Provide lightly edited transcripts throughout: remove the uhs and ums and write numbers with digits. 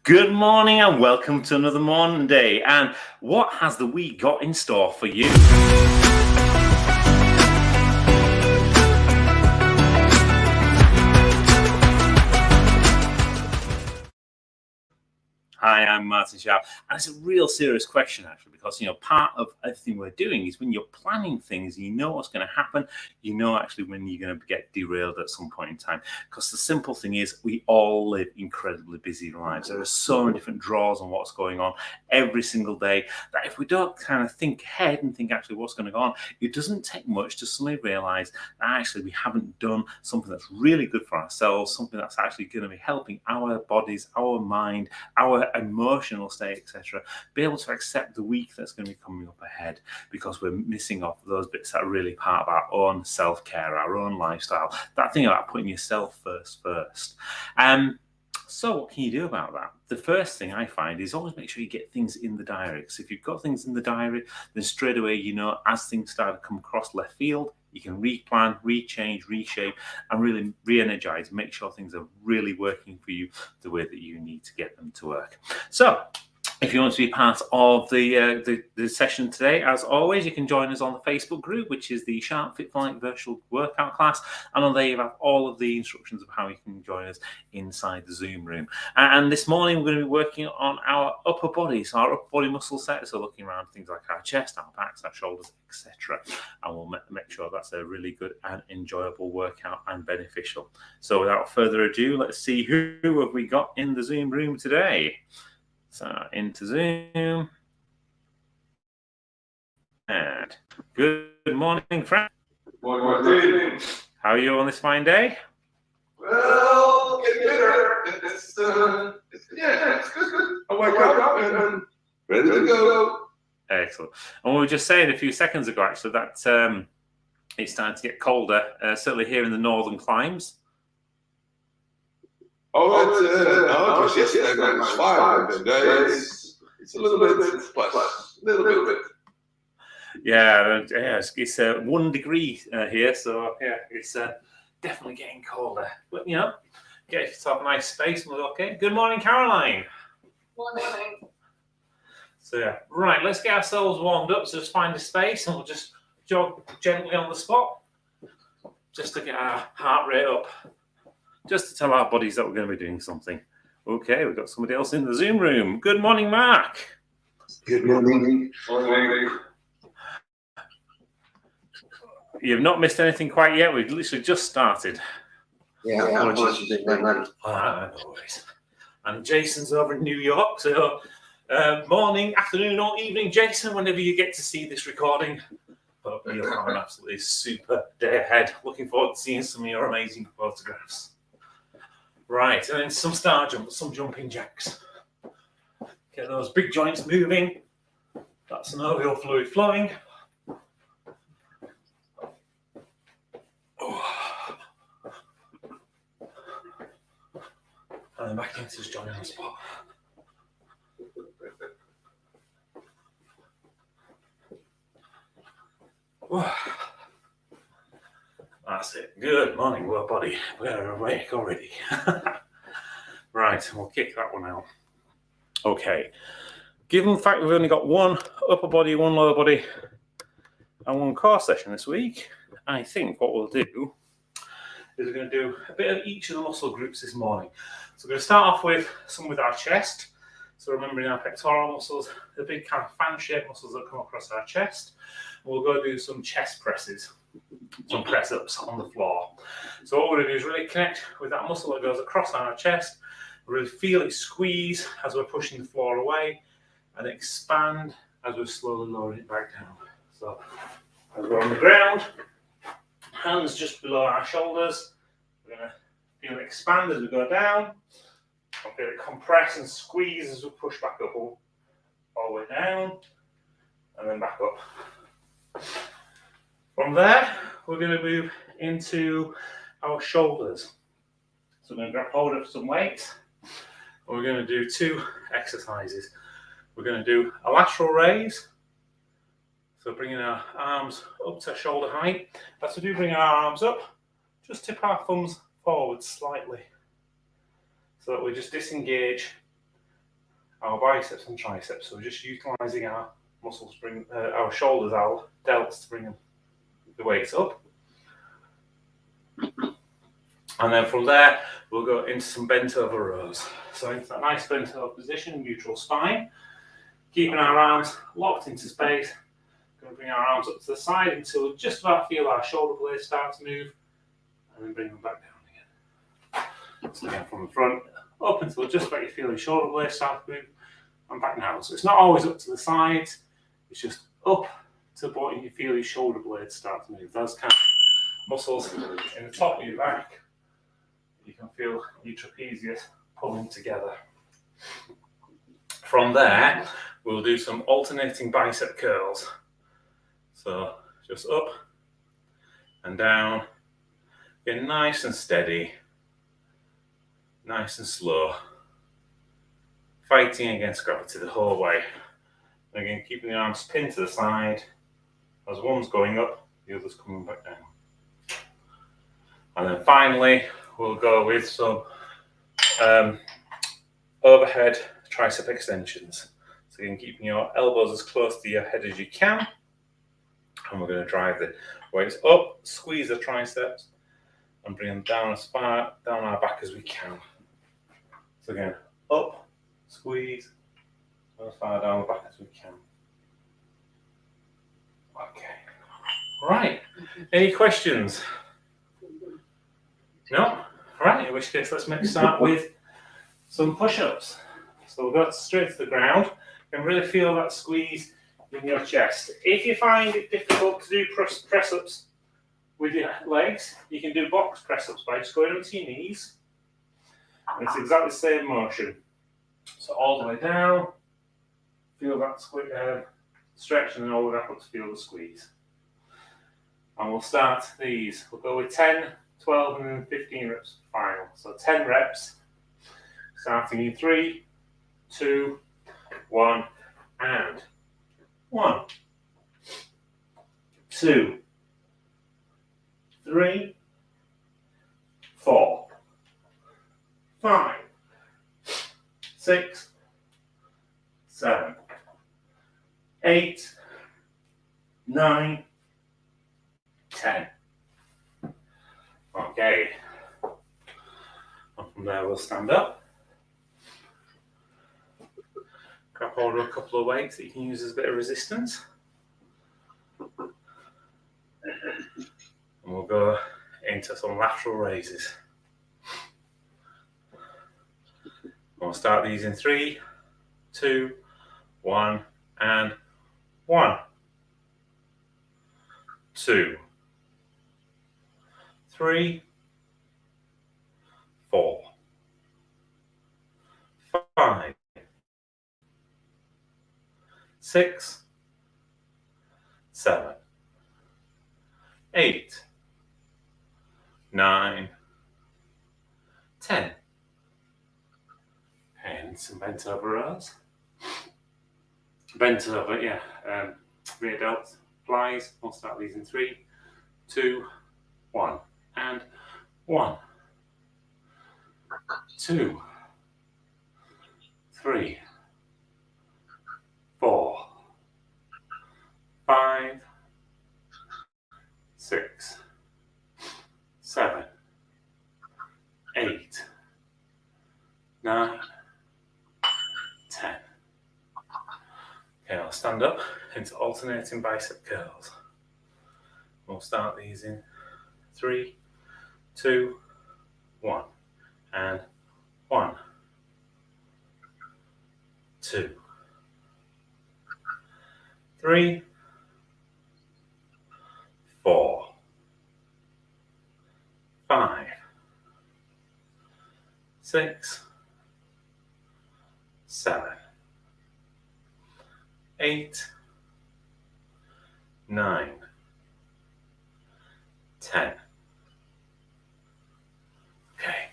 Good morning and welcome to another Monday. And what has the week got in store for you? Hi, I'm Martin Sharp, and it's a real serious question actually, because part of everything we're doing is when you're planning things, you know what's going to happen, you know actually when you're going to get derailed at some point in time. Because the simple thing is, we all live incredibly busy lives. There are so many different draws on what's going on every single day that if we don't kind of think ahead and think actually what's going to go on, it doesn't take much to suddenly realize that actually we haven't done something that's really good for ourselves, something that's actually going to be helping our bodies, our mind, our emotional state, etc., be able to accept the week that's going to be coming up ahead, because we're missing off those bits that are really part of our own self-care, our own lifestyle, that thing about putting yourself first. So what can you do about that? The first thing I find is always make sure you get things in the diary. Because if you've got things in the diary, then straight away, as things start to come across left field, you can replan, rechange, reshape, and really re-energize, make sure things are really working for you the way that you need to get them to work. So if you want to be part of the session today, as always, you can join us on the Facebook group, which is the SharpFitTV virtual workout class. And on there, you have all of the instructions of how you can join us inside the Zoom room. And this morning, we're going to be working on our upper body. So our upper body muscle set, so looking around things like our chest, our backs, our shoulders, etc. And we'll make sure that's a really good and enjoyable workout and beneficial. So without further ado, let's see who have we got in the Zoom room today. So into Zoom. And good morning, Frank. Good morning. How are you on this fine day? Well, getting better. It's good. I wake up and ready to go. Excellent. And we were just saying a few seconds ago, actually, that it's starting to get colder, certainly here in the northern climes. Oh, it's yesterday -5. Today it's a little bit plus, a little bit. Yeah, it's 1 degree here, so yeah, it's definitely getting colder. But get yourself a nice space and we're okay. Good morning, Caroline. Morning. So yeah, right, let's get ourselves warmed up. So just find a space and we'll just jog gently on the spot, just to get our heart rate up, just to tell our bodies that we're going to be doing something. Okay, we've got somebody else in the Zoom room. Good morning, Mark. Good morning. You've not missed anything quite yet. We've literally just started. Yeah, No worries. And Jason's over in New York, so morning, afternoon, or evening, Jason, whenever you get to see this recording. Hope you'll have an absolutely super day ahead. Looking forward to seeing some of your amazing photographs. Right, and then some star jumps, some jumping jacks. Get those big joints moving. That synovial fluid flowing. And then back into just joining on the spot. That's it. Good morning, work body. We're awake already. Right, we'll kick that one out. Okay. Given the fact we've only got one upper body, one lower body, and one core session this week, I think what we'll do is we're going to do a bit of each of the muscle groups this morning. So we're going to start off with some with our chest. So remembering our pectoral muscles, the big kind of fan-shaped muscles that come across our chest. We'll go do some chest presses, some press-ups on the floor. So what we're going to do is really connect with that muscle that goes across our chest, really feel it squeeze as we're pushing the floor away, and expand as we're slowly lowering it back down. So as we're on the ground, hands just below our shoulders, we're going to feel it expand as we go down, and feel it compress and squeeze as we push back up, all the way down, and then back up. From there, we're going to move into our shoulders. So we're going to grab hold of some weights, and we're going to do 2 exercises. We're going to do a lateral raise, so bringing our arms up to shoulder height. As we do bring our arms up, just tip our thumbs forward slightly, so that we just disengage our biceps and triceps. So we're just utilising our muscles, bring our shoulders, our delts to bring the weights up. And then from there, we'll go into some bent over rows. So into that nice bent over position, neutral spine, keeping our arms locked into space. Going to bring our arms up to the side until we just about feel our shoulder blades start to move, and then bring them back down again. So again, from the front, up until just about you feel your shoulder blades start to move, and back now. So it's not always up to the sides, it's just up to the point you feel your shoulder blades start to move. Those kind of muscles in the top of your back, you can feel your trapezius pulling together. From there, we'll do some alternating bicep curls. So just up and down, get nice and steady, nice and slow, fighting against gravity the whole way. And again, keeping the arms pinned to the side, as one's going up, the other's coming back down. And then finally, we'll go with some overhead tricep extensions. So again, keeping your elbows as close to your head as you can. And we're going to drive the weights up, squeeze the triceps, and bring them down as far down our back as we can. So again, up, squeeze, as far down the back as we can. Okay. Right. Any questions? No? Right, in which case let's start with some push-ups. So we'll go straight to the ground and really feel that squeeze in your chest. If you find it difficult to do press-ups with your legs, you can do box press-ups by just going onto your knees. And it's exactly the same motion. So all the way down, feel that stretch, and then all the way up to feel the squeeze. And we'll start these. We'll go with 10, 12, and then 15 reps final. So 10 reps, starting in 3, 2, 1, and 1, 2, 3, 4, 5, 6, 7, 8, 9, 10. Okay. And from there we'll stand up. Grab hold of a couple of weights that you can use as a bit of resistance. And we'll go into some lateral raises. We'll start these in 3, 2, 1, and 1, 2, 3, 4, 5, 6, 7, 8, 9, 10. And some bent over rows. Bent over, rear delt flies. We'll start these in 3, 2, 1, and 1, 2, 3, 4, 5, 6, 7, 8, 9, 10. Okay, I'll stand up into alternating bicep curls. We'll start these in 3, 2, 1, and 1, 2, 3, 4, 5, 6, 7, 8, 9, 10. Okay,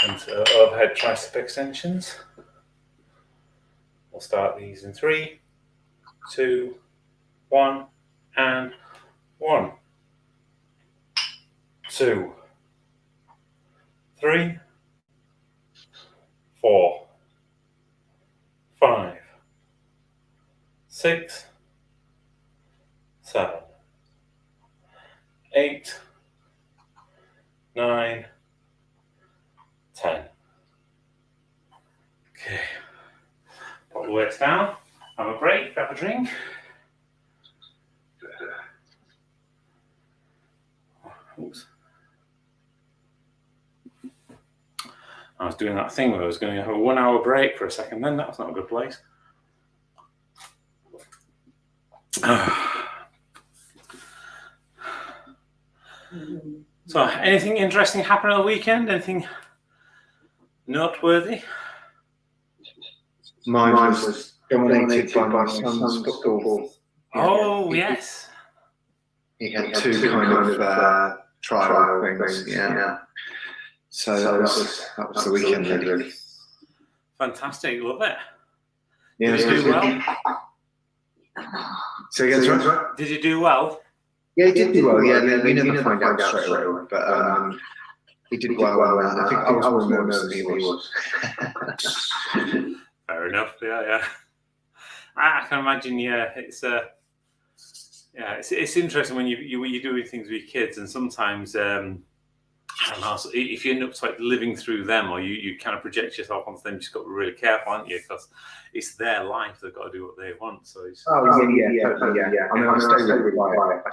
into overhead tricep extensions. We'll start these in 3, 2, 1, and 1, 2, 3, 4, 6, 7, 8, 9, 10. Okay. Put the weights down. Have a break. Grab a drink. Oops. I was doing that thing where I was going to have a 1 hour break for a second then. That's not a good place. So, anything interesting happen on the weekend? Anything noteworthy? Mine was dominated by my son's football. Oh, yes. He had two kind of trial things, yeah. So that was the weekend, really. Fantastic, love it. Yeah, Did you do well? So again, sorry? Did you do well? Yeah, he did do well. Yeah, we never find out straight away, but he did well. And I think I was more nervous than he was. Fair enough. Yeah. I can imagine. Yeah, it's interesting when you're doing things with your kids, and sometimes I don't know, so if you end up like living through them, or you kind of project yourself onto them, you just got to be really careful, aren't you? Because it's their life; they've got to do what they want. So it's totally. I mean, I stay really quiet.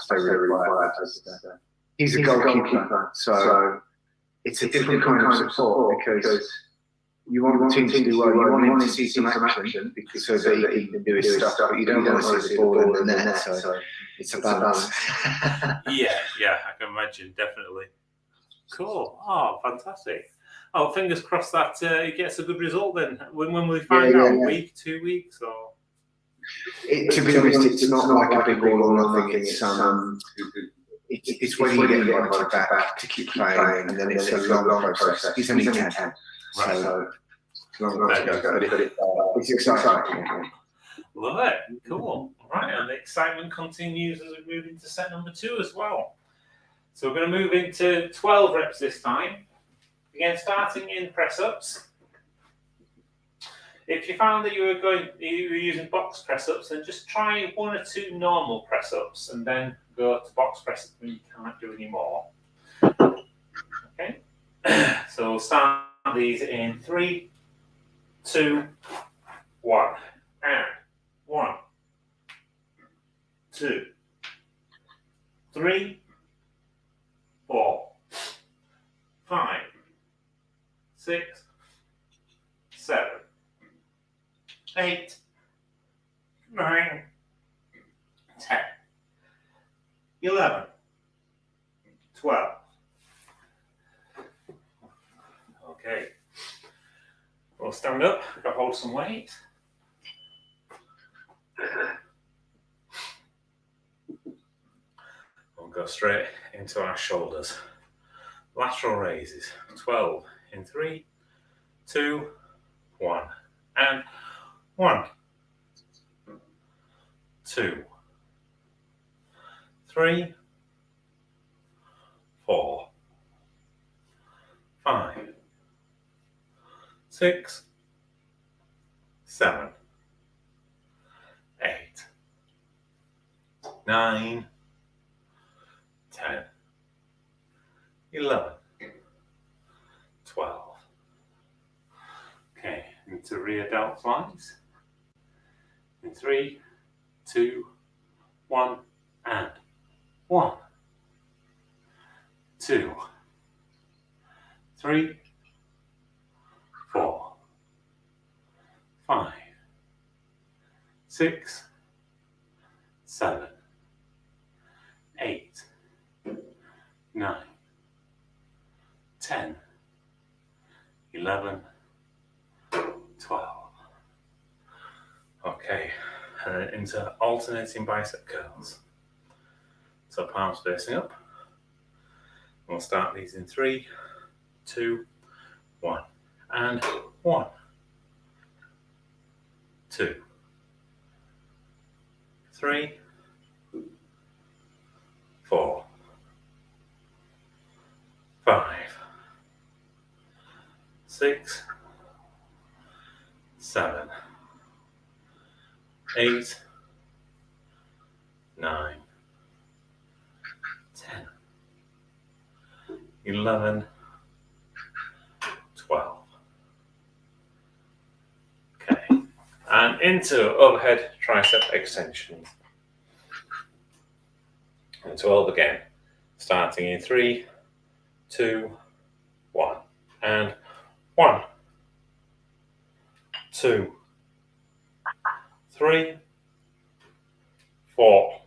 He's a goalkeeper, so it's a different kind of support because you want the team to do well. You want him to see some action so that he can do his stuff, but you don't want to see the ball in the net. So it's a balance. yeah, I can imagine, definitely. Cool. Oh, fantastic. Oh, fingers crossed that it gets a good result then. When will we find out? A week, 2 weeks, or? To be honest, it's not like a big all or nothing. It's when you get invited back to keep playing, and then it's a long process. He's only 10, right. So it's a long time to go, but it's exciting. Love it. Cool. All right, and the excitement continues as we move into set number 2 as well. So we're going to move into 12 reps this time. Again, starting in press-ups. If you found that you were using box press-ups, then just try 1 or 2 normal press-ups and then go to box press-ups when you can't do any more. Okay. So we'll start these in 3, 2, 1. And 1, 2, 3, 4, 5, 6, 7, 8, 9, 10, 11, 12. Okay. We'll stand up, we'll hold some weight. We'll go straight into our shoulders. Lateral raises, 12 in 3, 2, 1. And 1, 2, 3, 4, 5, 6, 7, 8, 9, 10, 11, 12. Okay, into rear delt flies. In 3, 2, 1, and 1, 2, 3, 4, 5, 6, 7, 8, 9, 10, 11, 12. Okay, and then into alternating bicep curls. So palms facing up. We'll start these in 3, 2, 1. And 1, 2, 3, 4, 5, 6, 7, 8, 9, 10, 11, 12. Okay, and into overhead tricep extensions. And 12 again, starting in 3, 2, 1, and 1, 2, 3, 4,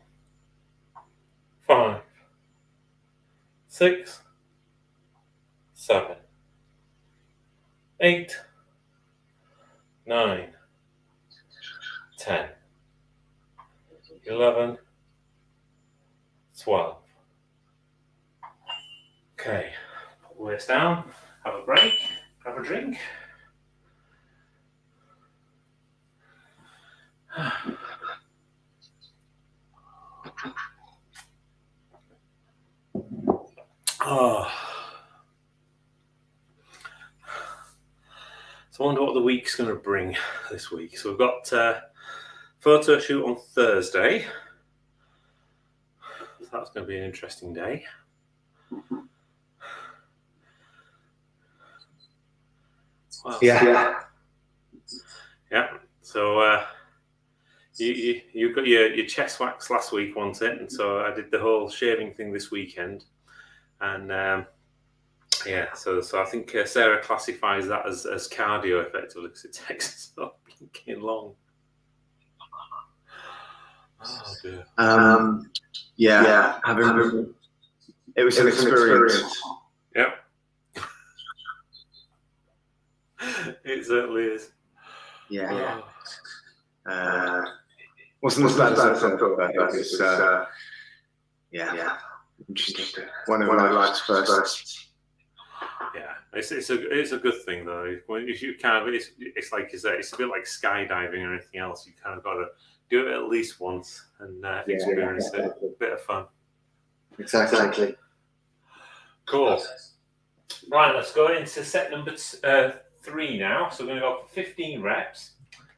5, 6, 7, 8, 9, 10, 11, 12. Okay, put the weights down, have a break, have a drink. Oh. So I wonder what the week's going to bring this week. So we've got a photo shoot on Thursday. So that's going to be an interesting day. Well, Yeah. So you got your chest wax last week, wasn't it? And so I did the whole shaving thing this weekend. And yeah, so I think Sarah classifies that as cardio effectively because it takes so blinking long. Oh dear. Yeah. It was an experience. Yep. It certainly is. Yeah. Wasn't as bad as I thought, but it was, yeah. Interesting. One of my life's first. Yeah, it's a good thing though. When you kind of it's like you say, it's a bit like skydiving or anything else. You kind of got to do it at least once and experience it. A bit of fun. Exactly. Cool. Right, let's go into set number 3 now. So we're going to go for 15 reps,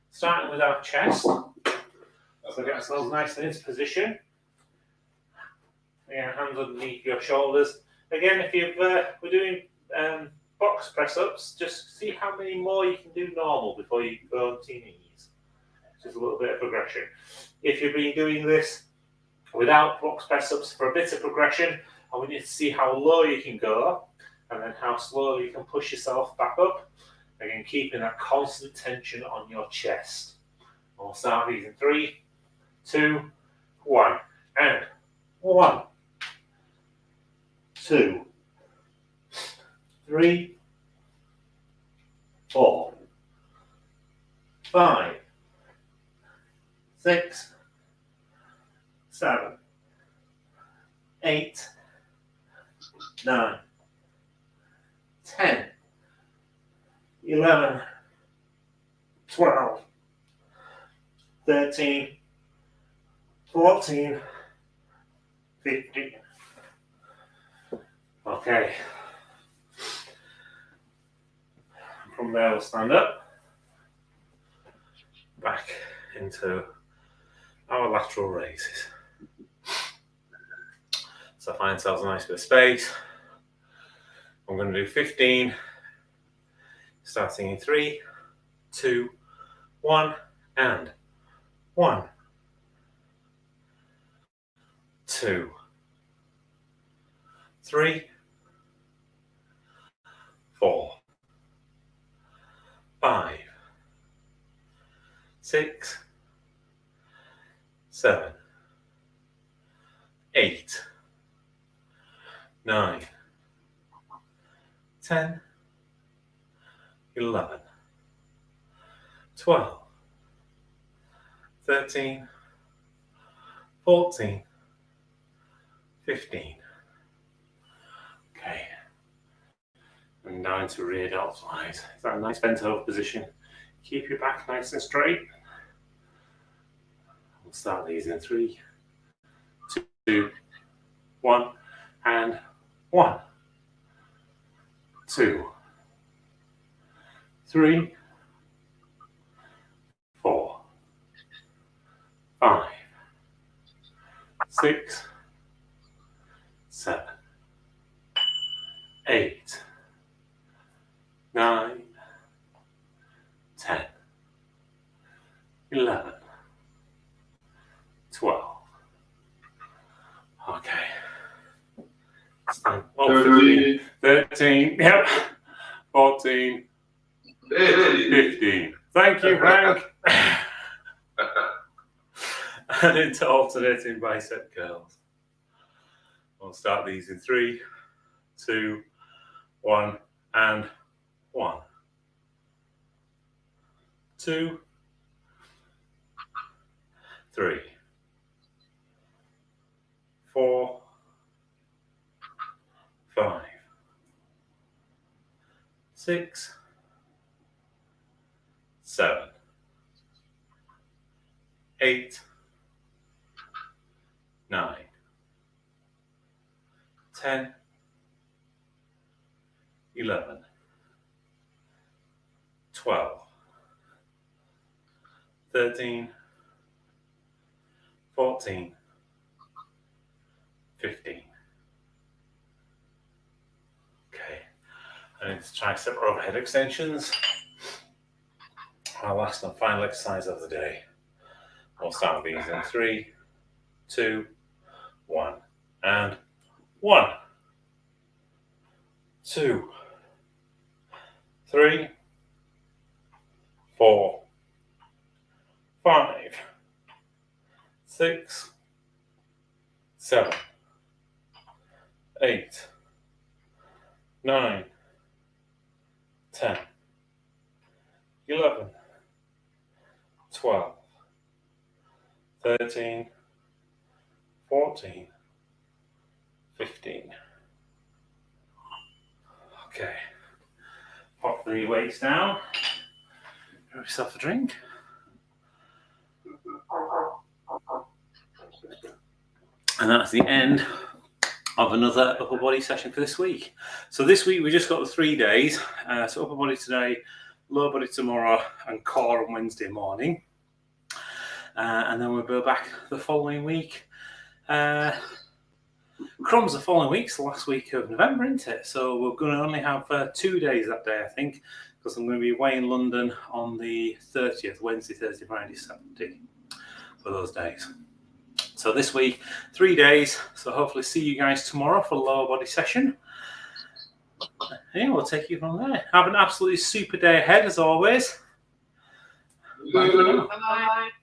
starting with our chest. So get ourselves nicely into position. Again, hands underneath your shoulders. Again, if we're doing box press ups, just see how many more you can do normal before you go to your knees. Just a little bit of progression. If you've been doing this without box press ups for a bit of progression, I want you to see how low you can go and then how slowly you can push yourself back up. Again, keeping that constant tension on your chest. We'll start these in 3, 2, 1, and 1, 2, 3, 4, 5, 6, 7, 8, 9, 10, 11, 12, 13, 14, 15. Okay. From there, we'll stand up, back into our lateral raises. So find ourselves a nice bit of space. I'm going to do 15, starting in 3, 2, 1, and 1, 2, 3, 4, 5, 6, 7, 8, 9, 10, 11, 12, 13, 14, 15. Okay. And now into rear delt flies. Is that a nice bent over position? Keep your back nice and straight. We'll start these in 3, 2, 1, and 1, 2, 3, 4, 5, 6, 7, 8, 9, 10, 11, 12. Okay. Oh, 15, 13, yep, 14, 15. Thank you, Frank. And into alternating bicep curls. We'll start these in 3, 2, 1, and 1, 2, 3, 4, 5, 6, 7, 8, 9, 10, 11, 12, 13, 14, 15. Okay, and it's tricep or overhead extensions. Our last and final exercise of the day. We'll start these in 3, 2, 1, and 1, 2, 3, 4, 5, 6, 7, 8, 9, 10, 11, 12, 13, 14, 15. Okay, pop the weights down, have yourself a drink. And that's the end of another upper body session for this week. So this week we just got the 3 days. So upper body today, lower body tomorrow, and core on Wednesday morning. And then we'll go back the following week. Crumbs the following week, it's the last week of November, isn't it? So we're going to only have 2 days that day, I think, because I'm going to be away in London on the 30th, Wednesday, Thursday, Friday, Saturday, for those days. So this week, 3 days. So hopefully see you guys tomorrow for a lower body session. Yeah, we'll take you from there. Have an absolutely super day ahead, as always. Bye for now.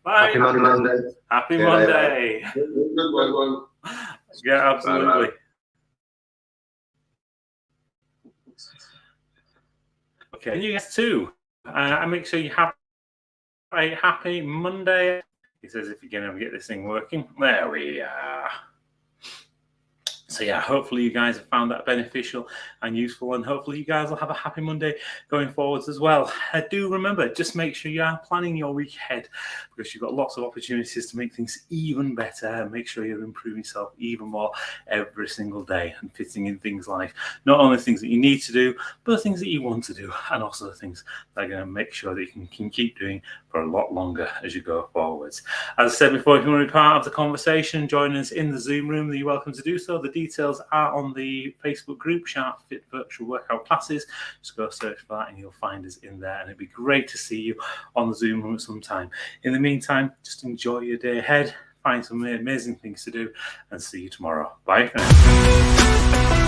Bye. Happy Monday. Happy Monday. Good one. Yeah, absolutely. Okay, and you guys too. And make sure you have a happy Monday. He says if you're going to get this thing working. There we are. So yeah, hopefully you guys have found that beneficial and useful, and hopefully you guys will have a happy Monday going forwards as well. Do remember, just make sure you are planning your week ahead, because you've got lots of opportunities to make things even better and make sure you're improving yourself even more every single day and fitting in things like not only things that you need to do, but the things that you want to do, and also the things that are going to make sure that you can keep doing for a lot longer as you go forwards. As I said before, if you want to be part of the conversation, join us in the Zoom room, you're welcome to do so. The details are on the Facebook group, SharpFit Virtual Workout Classes. Just go search for that and you'll find us in there, and it'd be great to see you on the Zoom room at some time. In the meantime, just enjoy your day ahead, find some amazing things to do, and see you tomorrow. Bye for now.